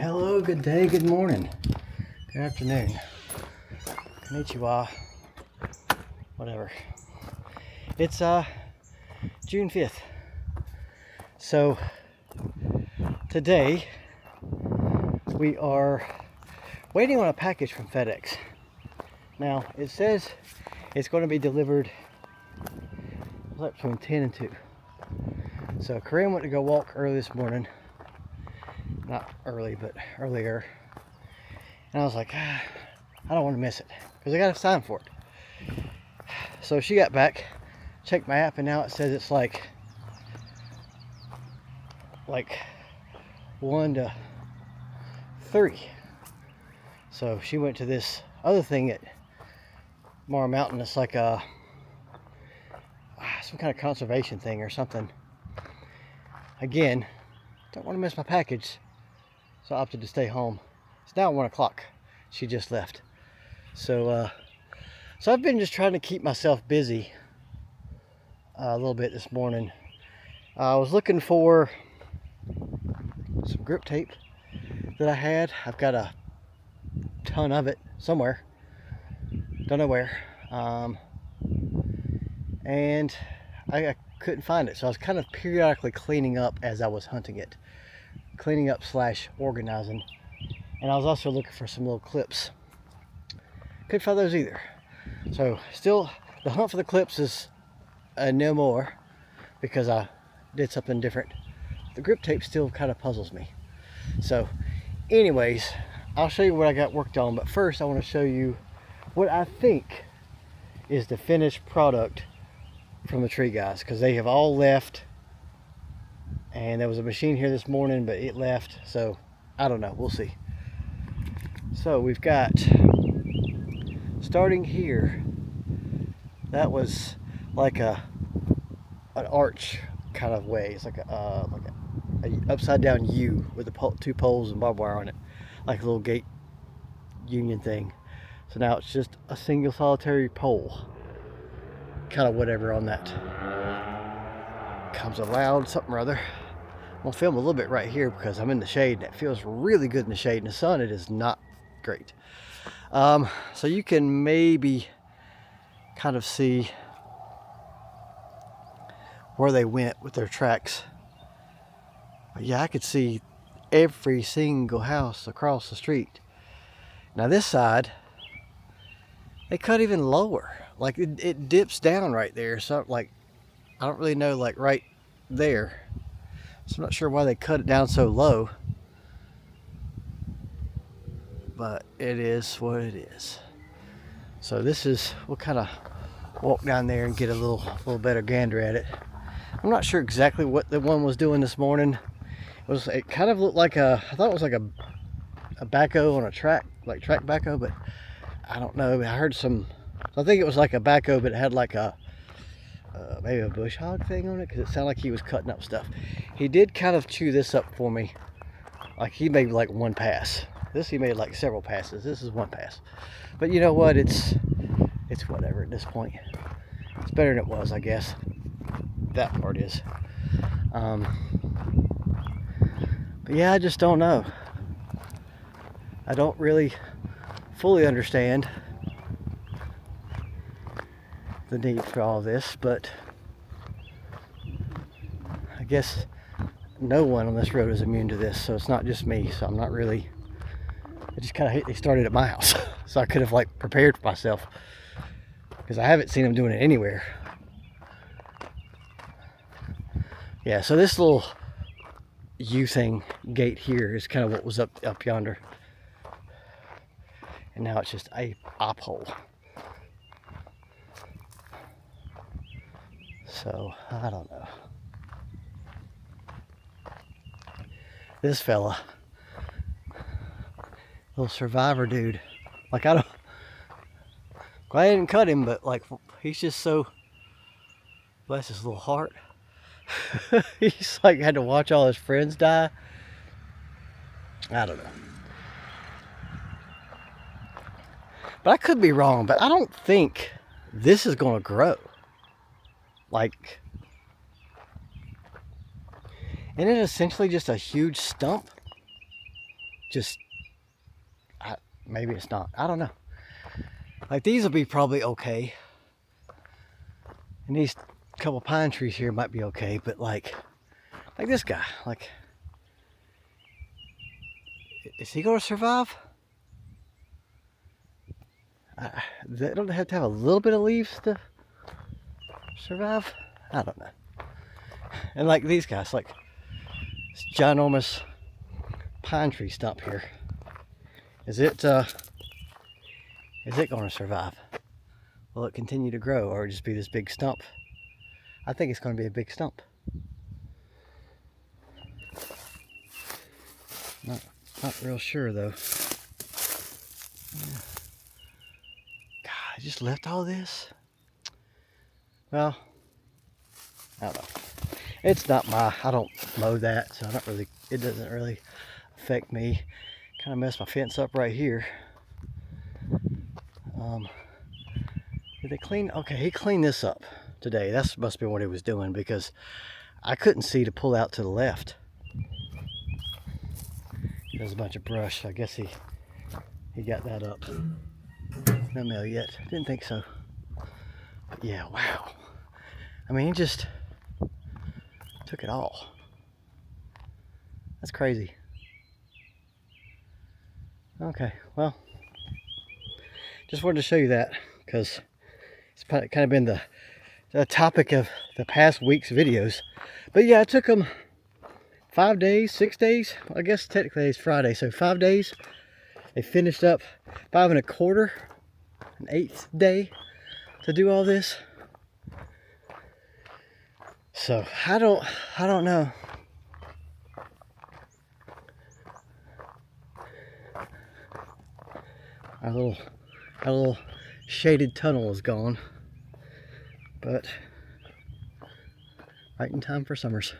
Hello, good day, good morning, good afternoon, konnichiwa, whatever. It's June 5th. So today we are waiting on a package from FedEx. Now it says it's going to be delivered between 10 and 2. So Corinne went to go walk early this morning. Not early, but earlier. And I was like, I don't want to miss it because I got to sign for it. So she got back, checked my app, and now it says it's like 1 to 3. So she went to this other thing at Mara Mountain. It's like some kind of conservation thing or something. Again, don't want to miss my package, so I opted to stay home. It's now 1 o'clock. She just left. So I've been just trying to keep myself busy a little bit this morning. I was looking for some grip tape that I had. I've got a ton of it somewhere. Don't know where. And I couldn't find it. So I was kind of periodically cleaning up as I was hunting it. Cleaning up / organizing. And I was also looking for some little clips. Couldn't find those either. So still, the hunt for the clips is no more because I did something different. The grip tape still kind of puzzles me. So anyways, I'll show you what I got worked on. But first I want to show you what I think is the finished product from the tree guys, because they have all left. And there was a machine here this morning, but it left. So I don't know, we'll see. So we've got, starting here, that was like an arch kind of way. It's like a upside down U with the 2 poles and barbed wire on it, like a little gate union thing. So now it's just a single solitary pole, kind of whatever on that. Comes a loud something or other. I'm gonna film a little bit right here because I'm in the shade and it feels really good in the shade. In the sun it is not great. So you can maybe kind of see where they went with their tracks. But yeah, I could see every single house across the street. Now this side, they cut even lower. Like it dips down right there. So like, I don't really know, like right there. So I'm not sure why they cut it down so low. But it is what it is. So this is, we'll kind of walk down there and get a little better gander at it. I'm not sure exactly what the one was doing this morning. It kind of looked like I thought it was like a backhoe on a track, like track backhoe, but I don't know. I heard I think it was like a backhoe, but it had like maybe a bush hog thing on it, because it sounded like he was cutting up stuff. He did kind of chew this up for me. Like he made like 1 pass. This he made like several passes. This is 1 pass. But you know what? It's whatever at this point. It's better than it was, I guess. That part is. But yeah, I just don't know. I don't really fully understand the need for all this, but I guess no one on this road is immune to this, so it's not just me. So I'm not really, I just kind of hate they started at my house. So I could have like prepared for myself, because I haven't seen them doing it anywhere. Yeah, so this little U thing gate here is kind of what was up yonder, and now it's just a op hole. So I don't know. This fella, little survivor dude, like I didn't cut him, but like he's just so, bless his little heart. He's like had to watch all his friends die. I don't know. But I could be wrong, but I don't think this is going to grow. Like, isn't it essentially just a huge stump? just, maybe it's not. I don't know. Like these will be probably okay. And these couple pine trees here might be okay, but like this guy, like, is he gonna survive? They don't have to have a little bit of leaves to survive. I don't know. And like these guys, like this ginormous pine tree stump here. Is it going to survive? Will it continue to grow or just be this big stump? I think it's going to be a big stump. Not real sure though. God, I just left all this. Well, I don't know. It's not I don't mow that, so it doesn't really affect me. Kind of messed my fence up right here. Did they clean? Okay, he cleaned this up today. That must be what he was doing because I couldn't see to pull out to the left. There's a bunch of brush. I guess he got that up. No mail yet. Didn't think so. But yeah, wow. I mean, he just took it all. That's crazy. Okay, well, just wanted to show you that because it's kind of been the topic of the past week's videos. But yeah, it took them 5 days, 6 days. I guess technically it's Friday, so 5 days. They finished up 5 1/4, an 8th day to do all this. So I don't know. Our little shaded tunnel is gone, but right in time for summers.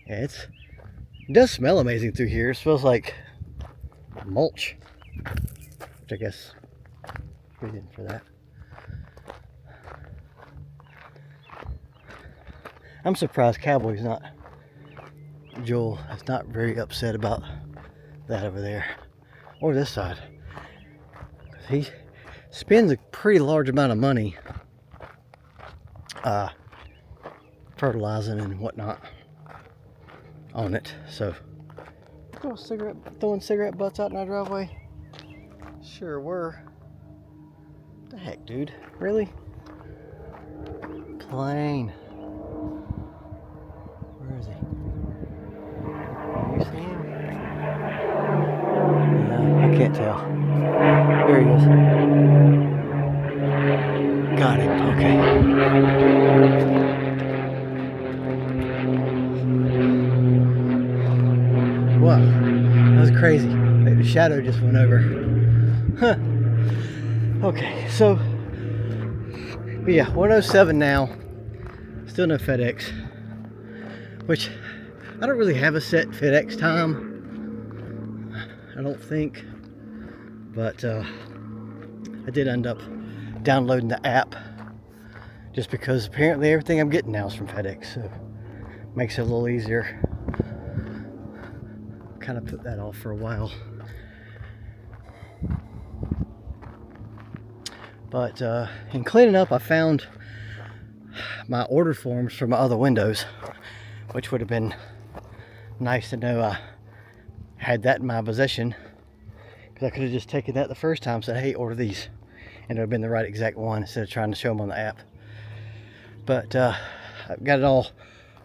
Yeah, it does smell amazing through here. It smells like mulch, which I guess we didn't for that. I'm surprised Joel is not very upset about that over there. Or this side. He spends a pretty large amount of money fertilizing and whatnot on it. So, throwing cigarette butts out in our driveway? Sure were. What the heck, dude? Really? Plane. Where is he? Can you see him? I can't tell. There he is. Got him. Okay. Wow. That was crazy. Like the shadow just went over. Huh. Okay, so, but yeah, 107 now. Still no FedEx. Which, I don't really have a set FedEx time. I don't think. But I did end up downloading the app just because apparently everything I'm getting now is from FedEx, so it makes it a little easier. Kind of put that off for a while, but in cleaning up I found my order forms for my other windows, which would have been nice to know I had that in my possession. Because I could have just taken that the first time and said, hey, order these. And it would have been the right exact one instead of trying to show them on the app. But I've got it all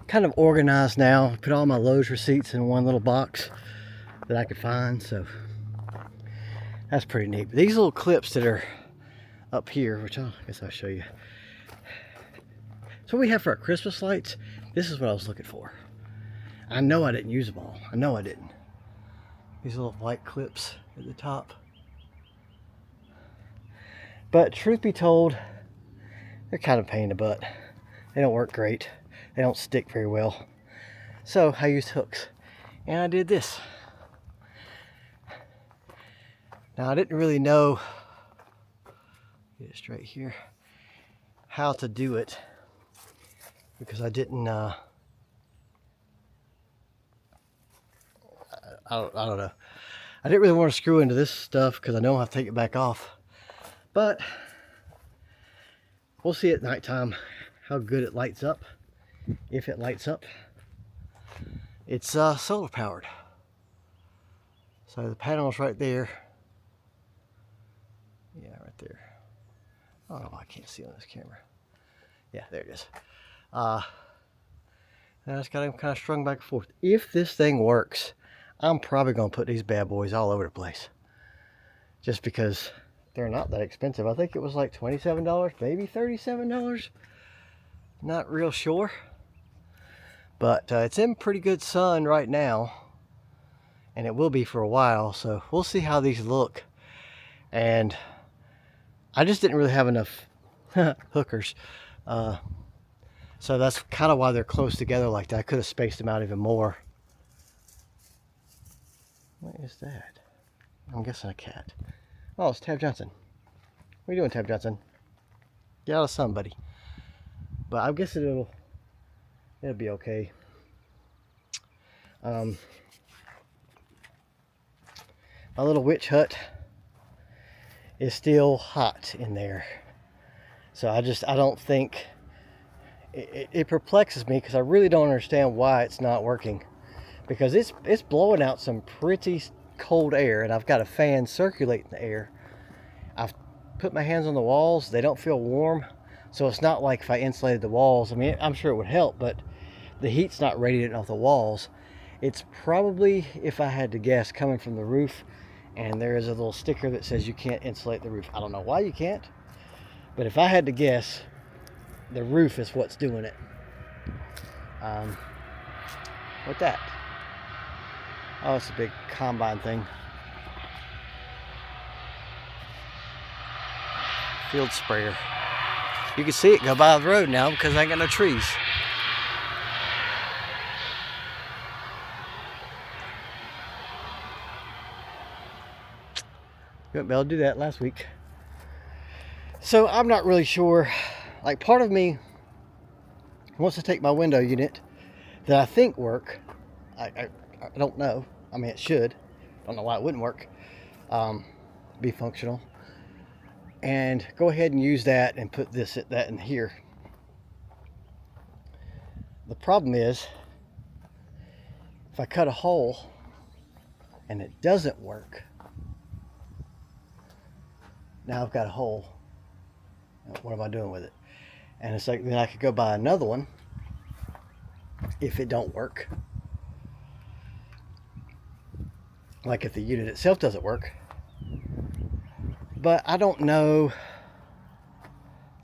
kind of organized now. Put all my Lowe's receipts in one little box that I could find. So that's pretty neat. But these little clips that are up here, which I guess I'll show you. So what we have for our Christmas lights, this is what I was looking for. I know I didn't use them all. I know I didn't. These little white clips at the top. But truth be told, they're kind of a pain in the butt. They don't work great. They don't stick very well. So I used hooks. And I did this. Now I didn't really know, get it straight here, how to do it. Because I didn't, I I don't know. I didn't really want to screw into this stuff because I know I'll have to take it back off. But we'll see at nighttime how good it lights up. If it lights up. It's solar powered. So the panel's right there. Yeah, right there. Oh, I can't see on this camera. Yeah, there it is. And I just got them kind of strung back and forth. If this thing works, I'm probably going to put these bad boys all over the place. Just because they're not that expensive. I think it was like $27, maybe $37. Not real sure. But it's in pretty good sun right now. And it will be for a while. So we'll see how these look. And I just didn't really have enough hookers. So that's kind of why they're close together like that. I could have spaced them out even more. What is that? I'm guessing a cat. Oh, it's Tab Johnson. What are you doing, Tab Johnson? Get out of sun, buddy. But I guess it'll be okay. My little witch hut is still hot in there. So I don't think, it perplexes me because I really don't understand why it's not working. Because it's blowing out some pretty cold air and I've got a fan circulating the air. I've put my hands on the walls, they don't feel warm. So it's not like if I insulated the walls, I mean, I'm sure it would help, but the heat's not radiating off the walls. It's probably, if I had to guess, coming from the roof. And there is a little sticker that says you can't insulate the roof. I don't know why you can't, but if I had to guess, the roof is what's doing it. What's that? Oh, it's a big combine thing. Field sprayer. You can see it go by the road now because I ain't got no trees. You wouldn't be able to do that last week. So I'm not really sure. Like, part of me wants to take my window unit that I think work. I don't know. I mean, it should. Don't know why it wouldn't work. Be functional. And go ahead and use that and put that in here. The problem is, if I cut a hole and it doesn't work, now I've got a hole. What am I doing with it? And it's like, then I could go buy another one if it don't work. Like if the unit itself doesn't work. But I don't know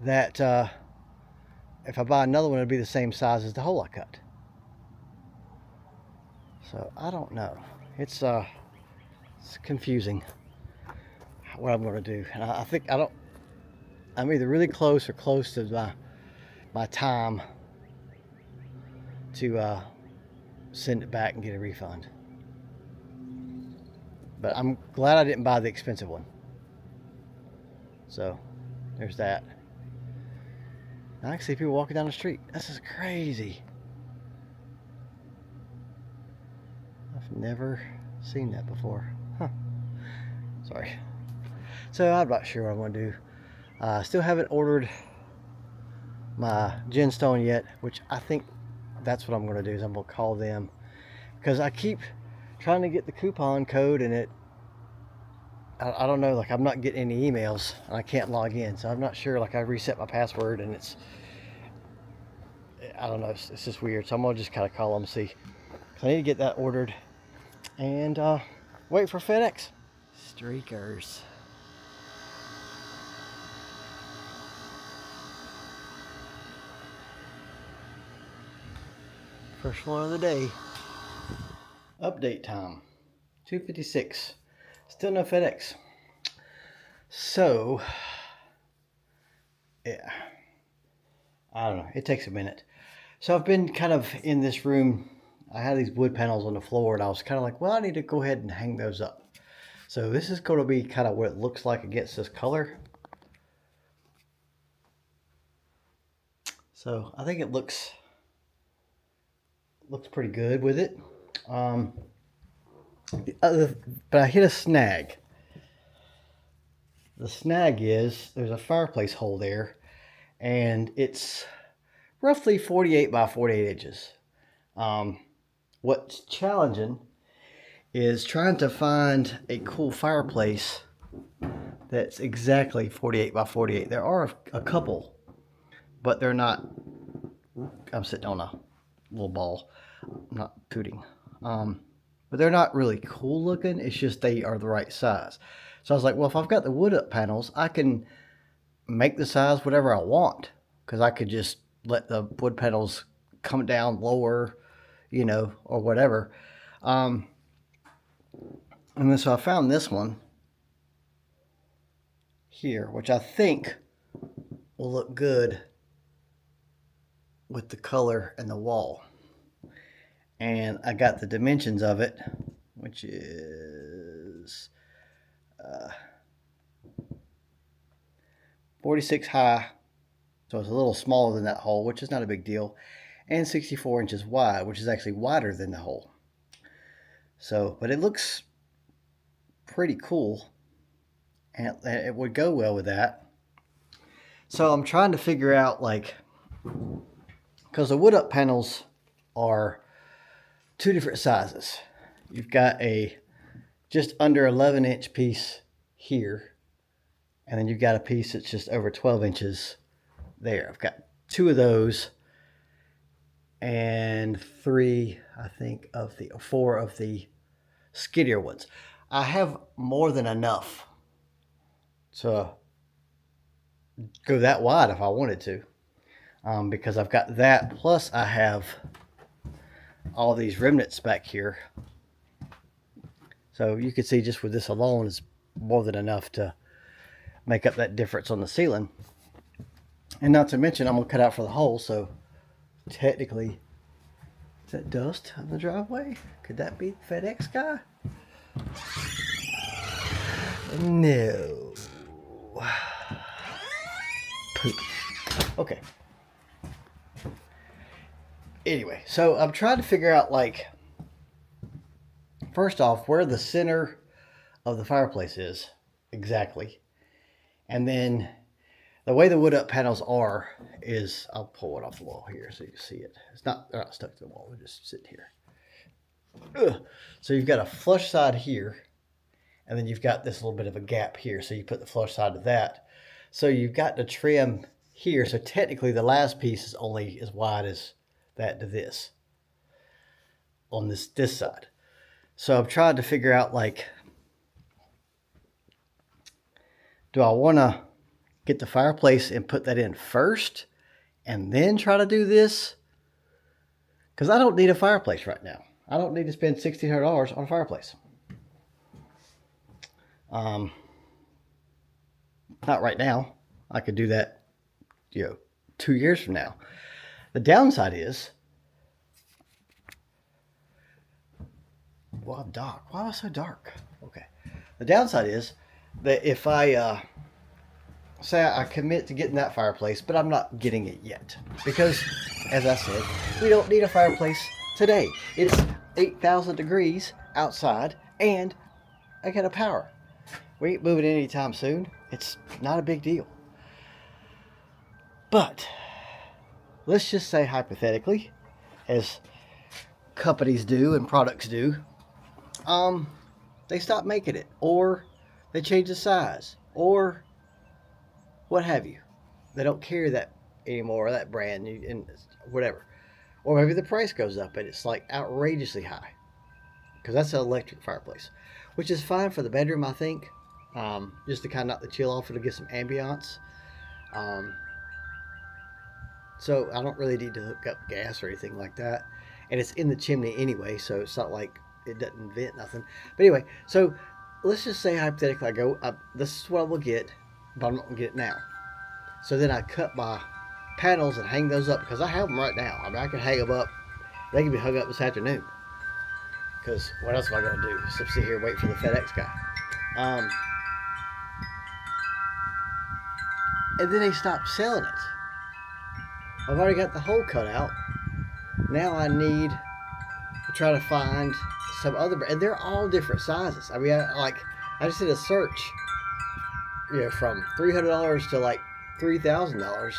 that if I buy another one, it'll be the same size as the hole I cut. So I don't know. It's confusing what I'm going to do. And I think I'm either really close or close to my time to send it back and get a refund. But I'm glad I didn't buy the expensive one. So there's that. Now I can see people walking down the street. This is crazy. I've never seen that before. Huh. Sorry. So I'm not sure what I'm going to do. Still haven't ordered my gemstone yet, which I think that's what I'm going to do, is I'm going to call them. Because I keep trying to get the coupon code and I don't know, like I'm not getting any emails and I can't log in. So I'm not sure, like I reset my password and I don't know, it's just weird. So I'm going to just kind of call them and see. So I need to get that ordered and wait for FedEx. Streakers. First one of the day. Update time, 2:56. Still no FedEx. So, yeah, I don't know. It takes a minute. So I've been kind of in this room. I had these wood panels on the floor, and I was kind of like, well, I need to go ahead and hang those up. So this is going to be kind of what it looks like against this color. So I think it looks pretty good with it. But I hit a snag. The snag is there's a fireplace hole there, and it's roughly 48 by 48 inches. What's challenging is trying to find a cool fireplace that's exactly 48 by 48. There are a couple, but they're not. I'm sitting on a little ball. I'm not tooting. But they're not really cool looking. It's just they are the right size. So I was like, well, if I've got the wood up panels, I can make the size whatever I want, because I could just let the wood panels come down lower, or whatever. And then so I found this one here, which I think will look good with the color and the wall. And I got the dimensions of it, which is 46 high, so it's a little smaller than that hole, which is not a big deal, and 64 inches wide, which is actually wider than the hole. So, but it looks pretty cool, and it would go well with that. So I'm trying to figure out, because the wood up panels are two different sizes. You've got a just under 11-inch piece here, and then you've got a piece that's just over 12 inches there. I've got two of those, and four of the skinnier ones. I have more than enough to go that wide if I wanted to, because I've got that, plus I have all these remnants back here. So you can see just with this alone is more than enough to make up that difference on the ceiling. And not to mention, I'm going to cut out for the hole, so technically, is that dust on the driveway? Could that be the FedEx guy? No. Poop. Okay. Anyway, so I'm trying to figure out, first off, where the center of the fireplace is exactly. And then the way the wood up panels are is, I'll pull it off the wall here so you can see it. They're not stuck to the wall, they're just sitting here. Ugh. So you've got a flush side here, and then you've got this little bit of a gap here. So you put the flush side to that. So you've got the trim here. So technically the last piece is only as wide as that to this on this side. So I'm trying to figure out, do I want to get the fireplace and put that in first and then try to do this? Because I don't need a fireplace right now. I don't need to spend $1,600 on a fireplace. Not right now. I could do that, 2 years from now. The downside is, well, I'm dark. Why am I so dark? Okay. The downside is that if I say I commit to getting that fireplace, but I'm not getting it yet, because, as I said, we don't need a fireplace today. It's 8,000 degrees outside, and I got a power. We ain't moving anytime soon. It's not a big deal. But let's just say, hypothetically, as companies do and products do, they stop making it, or they change the size, or what have you. They don't carry that anymore, that brand, and whatever. Or maybe the price goes up and it's outrageously high, because that's an electric fireplace, which is fine for the bedroom, I think, just to kind of knock the chill off and to get some ambiance. So I don't really need to hook up gas or anything like that. And it's in the chimney anyway, so it's not like it doesn't vent nothing. But anyway, so let's just say hypothetically this is what I will get, but I'm not going to get it now. So then I cut my panels and hang those up, because I have them right now. I mean, I can hang them up. They can be hung up this afternoon. Because what else am I going to do? Just sit here and wait for the FedEx guy. And then they stopped selling it. I've already got the hole cut out. Now I need to try to find some other, and they're all different sizes. I mean, I just did a search, from $300 to like $3,000,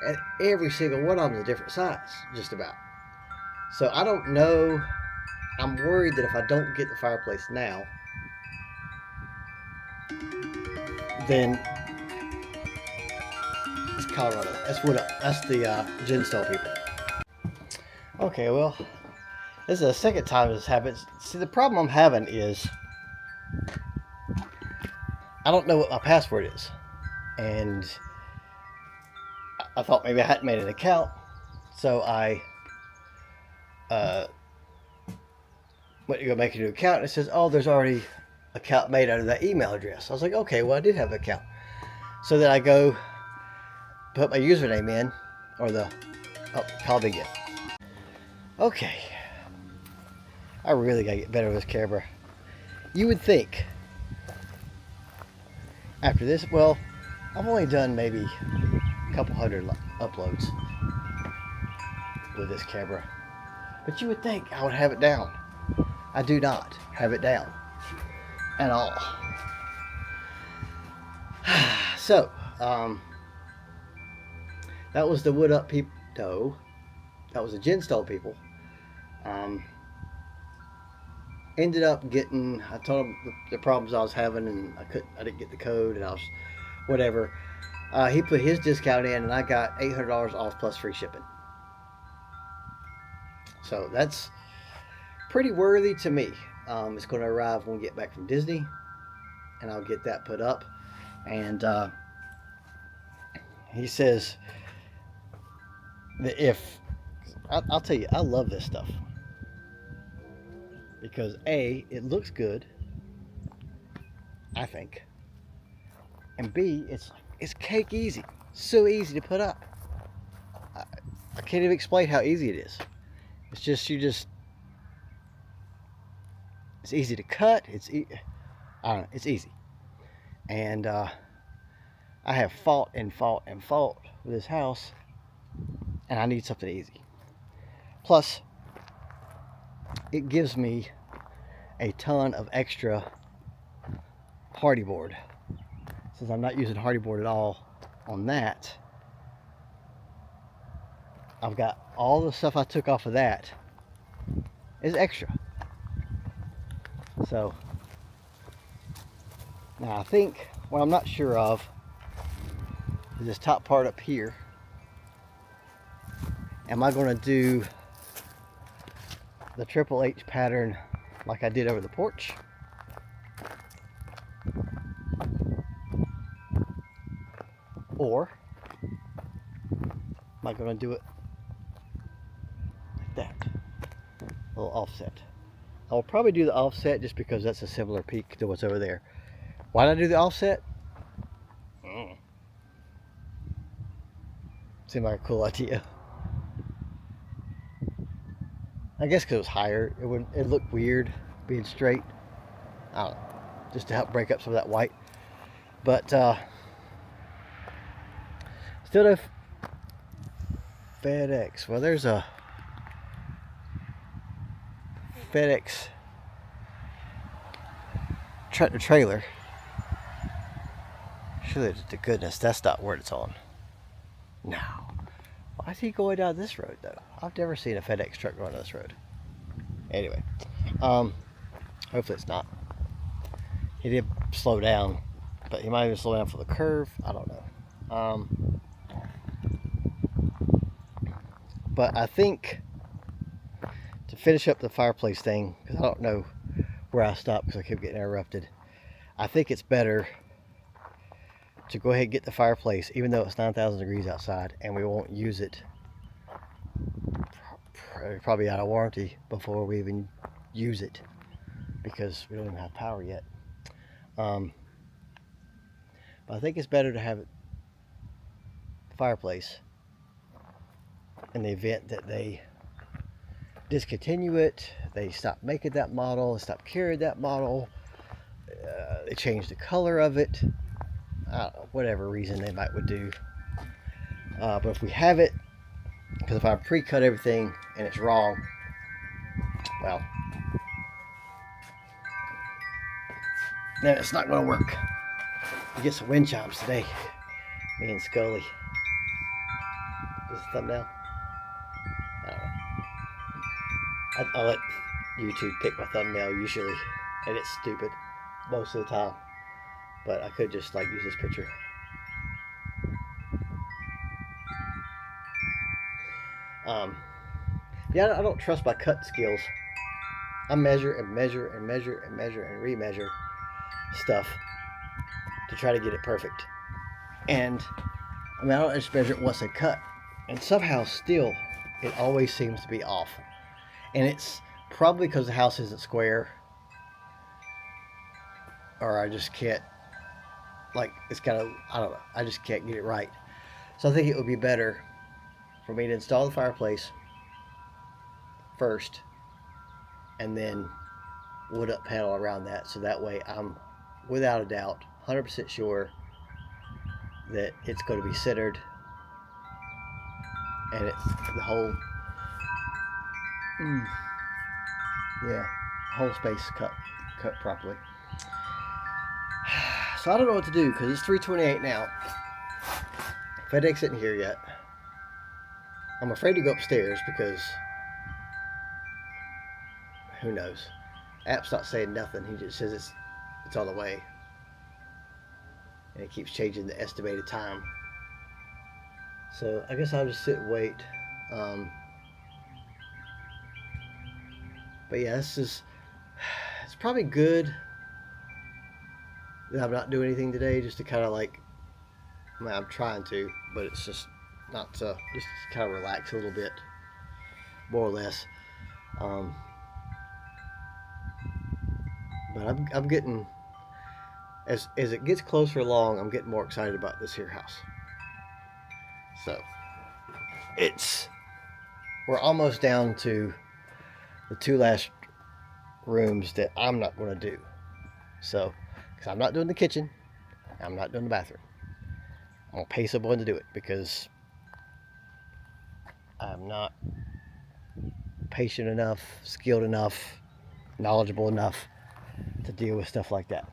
and every single one of them is a different size, just about. So I don't know. I'm worried that if I don't get the fireplace now, then it's Colorado. That's the Ginstall people. Okay, well, this is the second time this happens. See, the problem I'm having is I don't know what my password is, and I thought maybe I hadn't made an account, so I went to go make a new account, and it says, oh, there's already an account made under that email address. I was like, okay, well, I did have an account. So then I go put my username in, or call me again. Okay. I really gotta get better with this camera. You would think, after this, well, I've only done maybe a couple hundred uploads with this camera. But you would think I would have it down. I do not have it down at all. So, that was the Wood Up people. No, that was the Ginstall people. Ended up getting, I told him the problems I was having, and I didn't get the code, and I was, whatever. He put his discount in, and I got $800 off plus free shipping. So that's pretty worthy to me. It's going to arrive when we get back from Disney, and I'll get that put up. And he says that I'll tell you, I love this stuff. Because A, it looks good, I think, and B, it's cake easy. So easy to put up. I can't even explain how easy it is. It's just it's easy to cut. I don't know. It's easy, and I have fought with this house, and I need something easy. Plus, it gives me a ton of extra hardy board. Since I'm not using hardy board at all on that, I've got all the stuff I took off of that is extra. So now I think what I'm not sure of is this top part up here. Am I going to do the Triple H pattern like I did over the porch? Or am I going to do it like that? A little offset. I'll probably do the offset just because that's a similar peak to what's over there. Why did I do the offset? Seemed like a cool idea. I guess because it was higher, it looked weird being straight. I don't know, just to help break up some of that white. But still no FedEx. Well, there's a FedEx tractor trailer. Surely to goodness that's not where it's on. No. Why is he going down this road though? I've never seen a FedEx truck going on this road. Anyway, hopefully it's not. He did slow down, but he might even slow down for the curve. I don't know. But I think to finish up the fireplace thing, because I don't know where I stopped because I kept getting interrupted. I think it's better to go ahead and get the fireplace, even though it's 9,000 degrees outside, and we won't use it probably out of warranty before we even use it, because we don't even have power yet. But I think it's better to have it fireplace in the event that they discontinue it, they stop making that model, they stop carrying that model, they change the color of it, I don't know, whatever reason they would do. But if we have it, because if I pre-cut everything and it's wrong, well, No, it's not going to work. We get some wind chimes today. Me and Scully. Is this a thumbnail? I don't know. I'll let YouTube pick my thumbnail usually, and it's stupid most of the time. But I could just like use this picture. Yeah, I don't trust my cut skills. I measure and measure and measure and measure and remeasure stuff to try to get it perfect. And I mean, I don't just measure it once I cut, and somehow still it always seems to be off. And it's probably because the house isn't square, or I just can't, like, it's kind of, I don't know, I just can't get it right. So I think it would be better for me to install the fireplace first and then wood up panel around that, so that way I'm without a doubt 100% sure that it's going to be centered and it's the whole whole space cut properly. So I don't know what to do because it's 3:28 now. FedEx isn't here yet. I'm afraid to go upstairs because who knows? App's not saying nothing. He just says it's on the way, and it keeps changing the estimated time. So I guess I'll just sit and wait. But yeah, it's probably good that I'm not doing anything today, just to kind of like, I mean, I'm trying to, but it's just not to, just kind of relax a little bit, more or less. But I'm getting, as it gets closer along, I'm getting more excited about this here house. So we're almost down to the two last rooms that I'm not going to do. So, because I'm not doing the kitchen, I'm not doing the bathroom. I'm going to pay someone to do it because I'm not patient enough, skilled enough, knowledgeable enough to deal with stuff like that.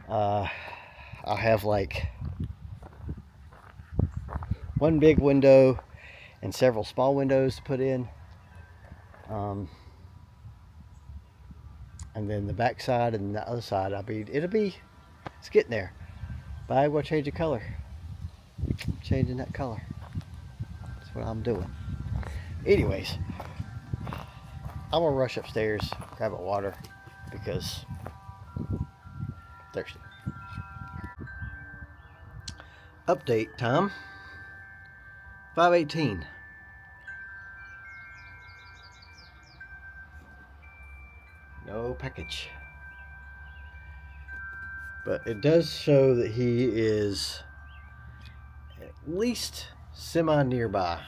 I'll have like one big window and several small windows to put in. And then the back side and the other side, it's getting there. But I will change the color. I'm changing that color. That's what I'm doing. Anyways, I'm gonna rush upstairs, grab a water because I'm thirsty. Update time, 5:18. No package. But it does show that he is at least semi nearby.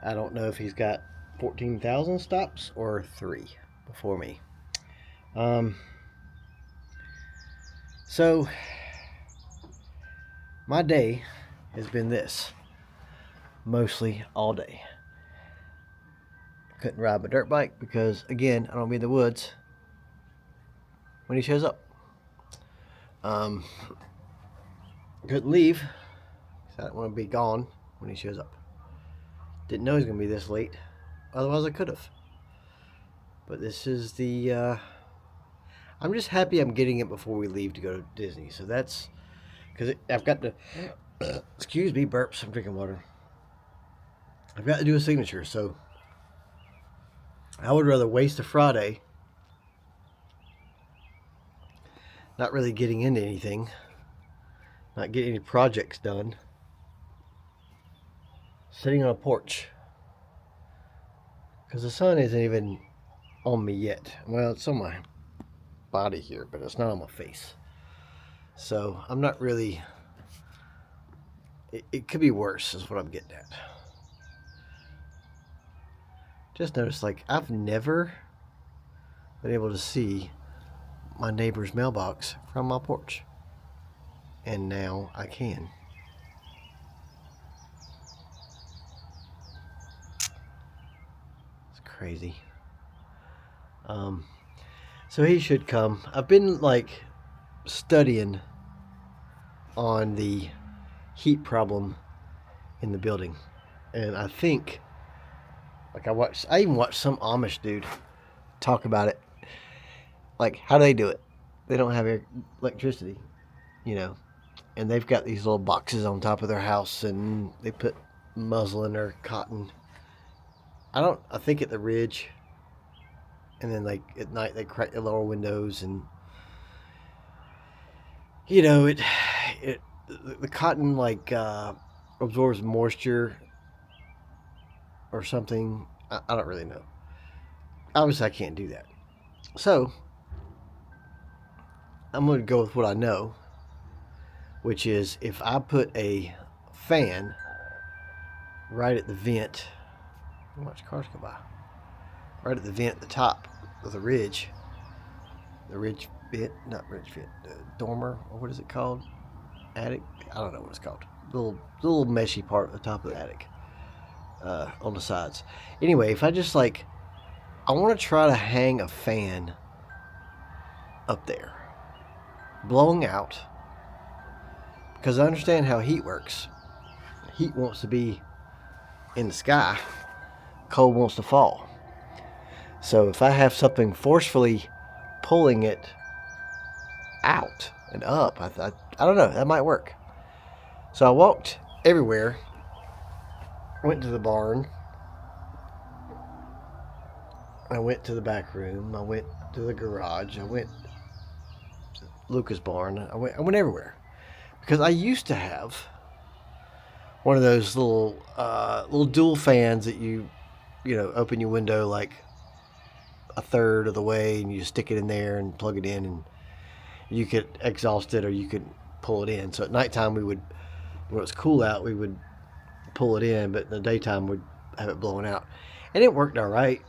I don't know if he's got 14,000 stops or 3 before me. So my day has been this mostly all day. Couldn't ride my dirt bike because, again, I don't be in the woods when he shows up. Couldn't leave because I don't want to be gone when he shows up. Didn't know he was going to be this late. Otherwise, I could have. But this is the... I'm just happy I'm getting it before we leave to go to Disney. So that's... Because I've got to... Excuse me, burps. I'm drinking water. I've got to do a signature, so... I would rather waste a Friday not really getting into anything, not getting any projects done, sitting on a porch, because the sun isn't even on me yet. Well, it's on my body here, but it's not on my face. So I'm not really, it could be worse is what I'm getting at. Just notice, like, I've never been able to see my neighbor's mailbox from my porch, and now I can. It's crazy. So he should come. I've been like studying on the heat problem in the building, and I think like I even watched some Amish dude talk about it. Like, how do they do it? They don't have electricity, you know, and they've got these little boxes on top of their house, and they put muslin or cotton. I think at the ridge, and then like at night they crack the lower windows, and you know it the cotton like absorbs moisture or something. I don't really know. Obviously, I can't do that. So I'm going to go with what I know, which is if I put a fan right at the vent, watch cars go by, right at the vent at the top of the ridge vent, not ridge vent, dormer, or what is it called? Attic? I don't know what it's called. The little meshy part at the top of the attic, on the sides. Anyway, if I just like, I want to try to hang a fan up there, blowing out, because I understand how heat works. Heat wants to be in the sky, cold wants to fall. So if I have something forcefully pulling it out and up, I don't know, that might work. So I walked everywhere, went to the barn, I went to the back room, I went to the garage, I went to Lucas' barn, I went everywhere. Because I used to have one of those little dual fans that you open your window like a third of the way, and you stick it in there and plug it in, and you could exhaust it or you could pull it in. So at nighttime when it was cool out, we would pull it in, but in the daytime we'd have it blowing out, and it worked all right.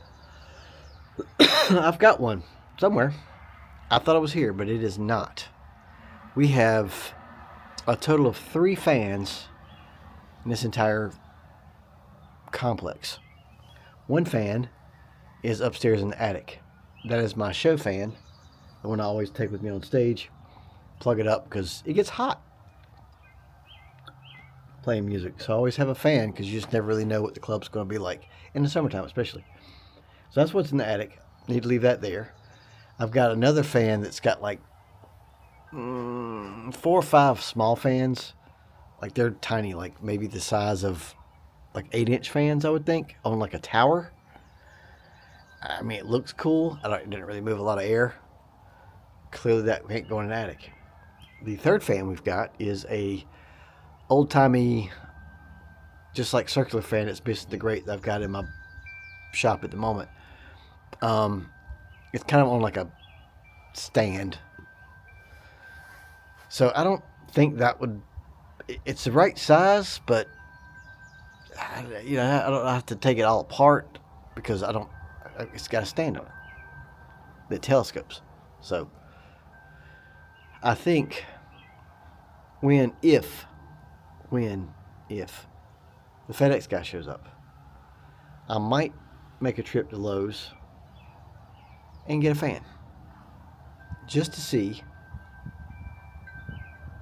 I've got one somewhere. I thought it was here, but it is not. We have a total of 3 fans in this entire complex. One fan is upstairs in the attic. That is my show fan, the one I always take with me on stage. Plug it up because it gets hot playing music. So I always have a fan because you just never really know what the club's going to be like in the summertime, especially. So that's what's in the attic. Need to leave that there. I've got another fan that's got like 4 or 5 small fans. Like they're tiny, like maybe the size of like 8-inch fans, I would think, on like a tower. I mean, it looks cool. It didn't really move a lot of air. Clearly that can't go in an attic. The third fan we've got is a old-timey, just like circular fan that's missing the grate that I've got in my shop at the moment. It's kind of on like a stand. So I don't think that would... It's the right size, but I don't have to take it all apart because it's got a stand on it that telescopes. So I think if the FedEx guy shows up, I might make a trip to Lowe's and get a fan just to see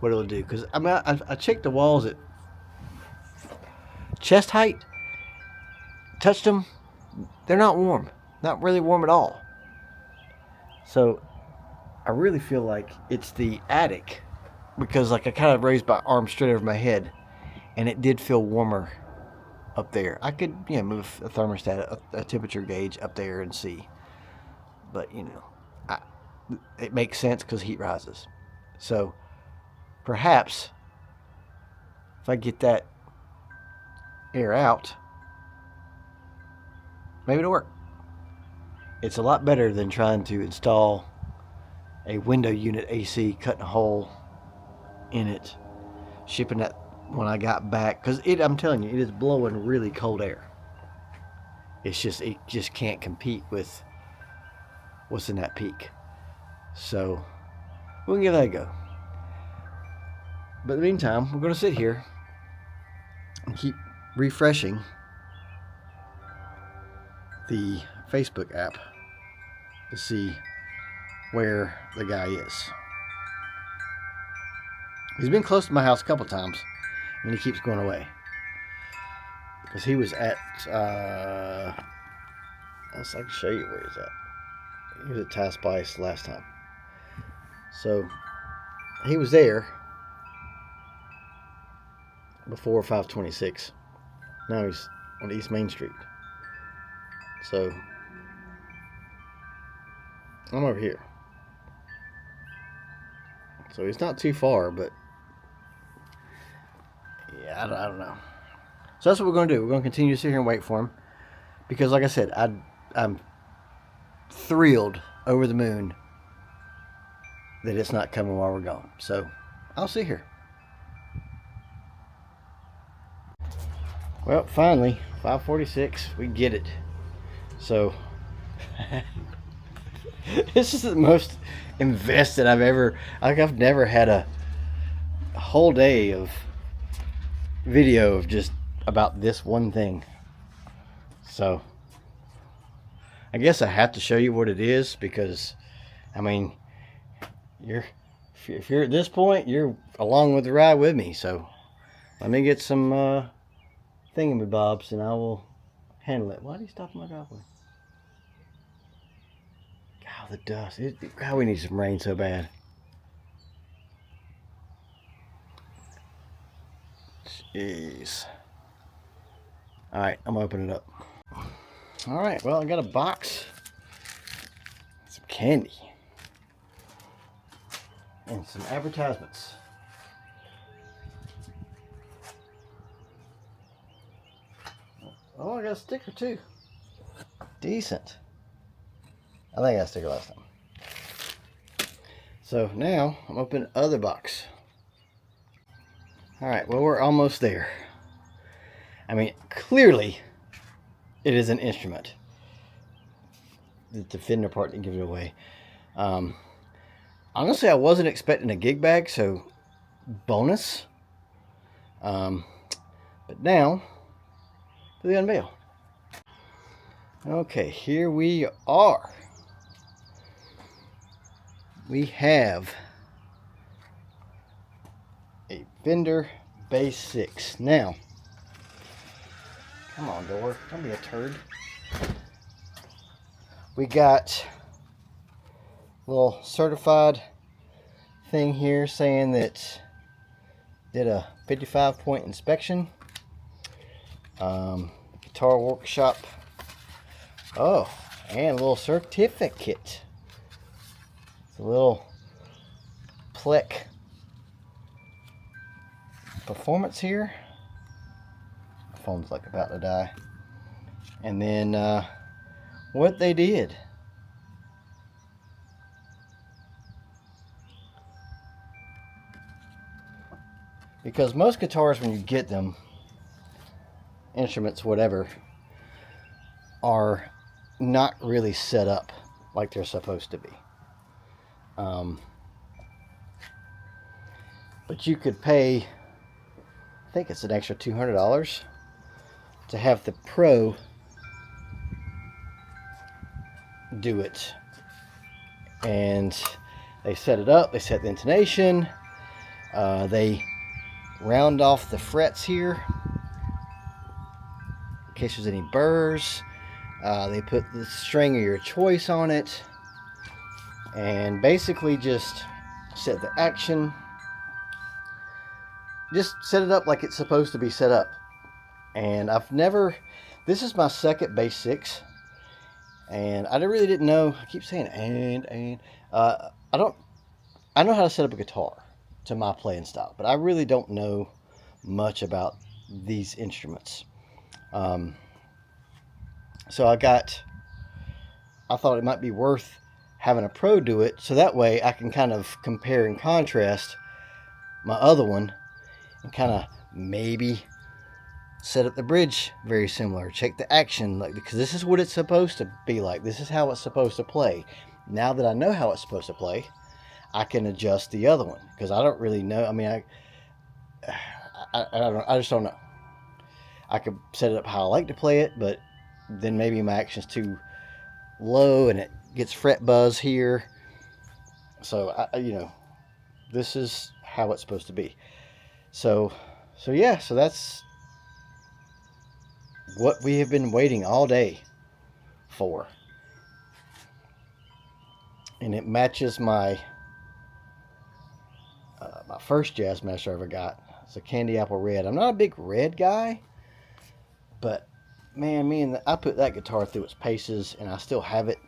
what it'll do. Because I checked the walls at chest height, touched them, they're not warm, not really warm at all. So I really feel like it's the attic, because like I kind of raised my arm straight over my head, and it did feel warmer up there. I could move a thermostat, a temperature gauge up there and see, but it makes sense because heat rises. So perhaps if I get that air out, maybe it'll work. It's a lot better than trying to install a window unit AC, cutting a hole in it, shipping that when I got back, because I'm telling you, it is blowing really cold air. It just can't compete with what's in that peak. So we'll give that a go. But in the meantime, we're going to sit here and keep refreshing the Facebook app to see where the guy is. He's been close to my house a couple times, and he keeps going away. Because he was at, I can show you where he's at. He was at Ty Spice last time. So, he was there before 526. Now he's on East Main Street. So, I'm over here. So he's not too far, but yeah, I don't know. So that's what we're going to do. We're going to continue to sit here and wait for him. Because like I said, I'm thrilled, over the moon, that it's not coming while we're gone. So I'll sit here. Well, finally, 5:46, we get it. So, this is the most invested I've never had a whole day of video of just about this one thing. So, I guess I have to show you what it is because, I mean, if you're at this point, you're along with the ride with me. So, let me get some thingamabobs and I will handle it. Why do you stop my driveway? God, the dust. God, we need some rain so bad. Jeez. Alright, I'm gonna open it up. Alright, well, I got a box. Some candy. And some advertisements. Oh, I got a sticker too. Decent. I think I got a sticker last time. So now I'm opening the other box. Alright, well, we're almost there. I mean, clearly it is an instrument. The fender part didn't give it away. Honestly, I wasn't expecting a gig bag, so bonus. But now, for the unveil. Okay, here we are. We have a Fender Bass 6. Now, come on, door, don't be a turd. We got a little certified thing here saying that did a 55-point inspection. Guitar workshop. Oh, and a little certificate. It's a little Plek performance here. My phone's like about to die. And then what they did. Because most guitars, when you get them, instruments, whatever, are not really set up like they're supposed to be. But you could pay, I think it's an extra $200 to have the pro do it. And they set it up, they set the intonation, they round off the frets here in case there's any burrs. They put the string of your choice on it and basically just set the action, just set it up like it's supposed to be set up. And this is my second Bass 6, and I really didn't know. I keep saying I know how to set up a guitar to my playing style, but I really don't know much about these instruments. So I thought it might be worth having a pro do it, so that way I can kind of compare and contrast my other one and kind of maybe set up the bridge very similar, check the action, like, because this is what it's supposed to be like. This is how it's supposed to play. Now that I know how it's supposed to play, I can adjust the other one, because I don't really know. I mean, I just don't know. I could set it up how I like to play it, but then maybe my action's too low and it gets fret buzz here. So this is how it's supposed to be. So yeah, so that's what we have been waiting all day for. And it matches my my first Jazzmaster I ever got. It's a candy apple red. I'm not a big red guy, but man, I put that guitar through its paces, and I still have it.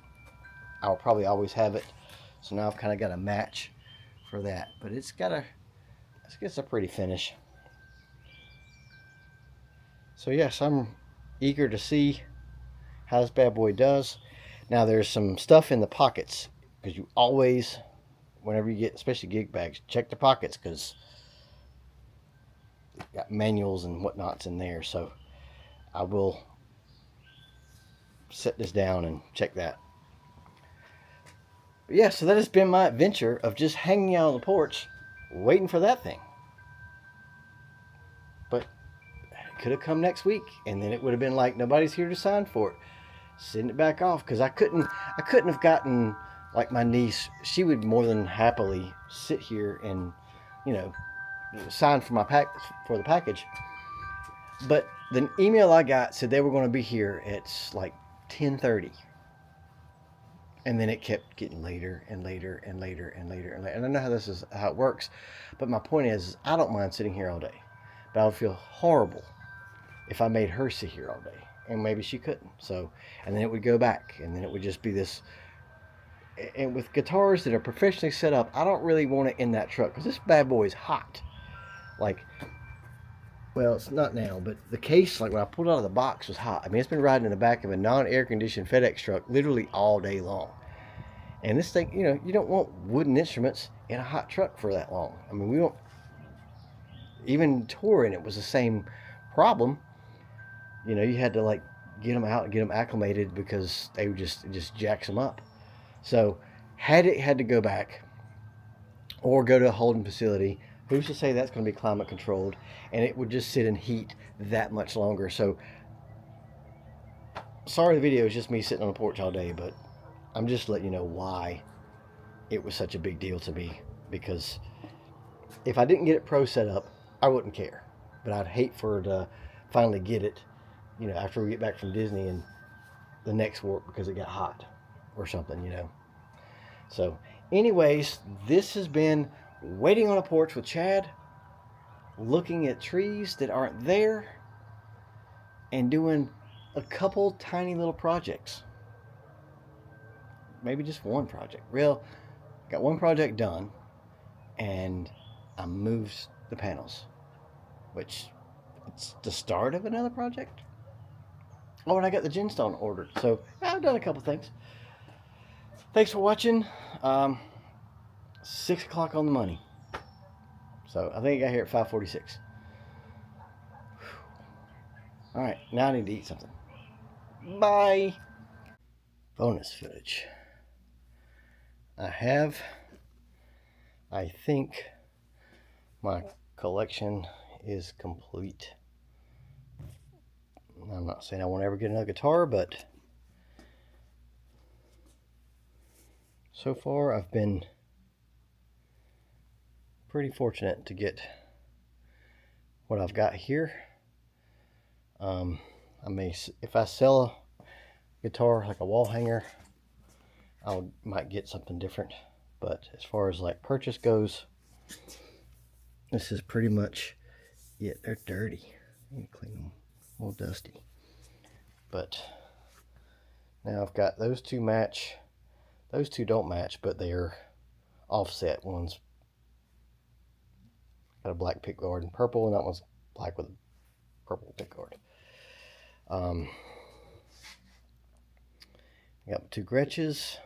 I'll probably always have it. So now I've kind of got a match for that. But it's a pretty finish. So yes, I'm eager to see how this bad boy does. Now there's some stuff in the pockets, because you always, whenever you get, especially gig bags, check the pockets, because got manuals and whatnots in there. So I will set this down and check that. But yeah, so that has been my adventure of just hanging out on the porch waiting for that thing. But it could have come next week, and then it would have been like nobody's here to sign for it. Send it back off, because I couldn't have gotten, like, my niece. She would more than happily sit here and sign for the package. But the email I got said they were going to be here at like 10:30. And then it kept getting later and later and later and later and later. And I know how it works. But my point is, I don't mind sitting here all day. But I would feel horrible if I made her sit here all day. And maybe she couldn't. So, and then it would go back. And then it would just be this. And with guitars that are professionally set up, I don't really want it in that truck, because this bad boy is hot. Like, well, it's not now, but the case, like when I pulled it out of the box, was hot. I mean, it's been riding in the back of a non-air conditioned FedEx truck literally all day long. And this thing, you don't want wooden instruments in a hot truck for that long. I mean, we don't, even touring, it was the same problem. You had to like get them out and get them acclimated, because it just jacks them up. So had it had to go back or go to a holding facility, who's to say that's going to be climate controlled, and it would just sit in heat that much longer. So sorry, the video is just me sitting on the porch all day, but I'm just letting you know why it was such a big deal to me. Because if I didn't get it pro set up, I wouldn't care. But I'd hate for her to finally get it, after we get back from Disney, and the next warp because it got hot or something. So anyways, this has been Waiting on a Porch with Chad, looking at trees that aren't there and doing a couple tiny little projects. Maybe just one project. Got one project done, and I moved the panels, which it's the start of another project. Oh, and I got the Gemstone ordered. So I've done a couple things. Thanks for watching. 6 o'clock on the money. So I think I got here at 5:46. All right, now I need to eat something. Bye. Bonus footage. I think my collection is complete. I'm not saying I won't ever get another guitar, but so far I've been pretty fortunate to get what I've got here. If I sell a guitar like a wall hanger, might get something different. But as far as like purchase goes, this is pretty much it. They're dirty. I need to clean them. A little dusty. But now I've got those two match. Those two don't match, but they're offset. One's got a black pickguard and purple, and that one's black with a purple pickguard. I got two Gretches,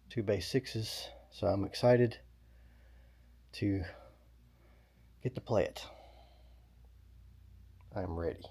two bass sixes, so I'm excited to get to play it. I'm ready.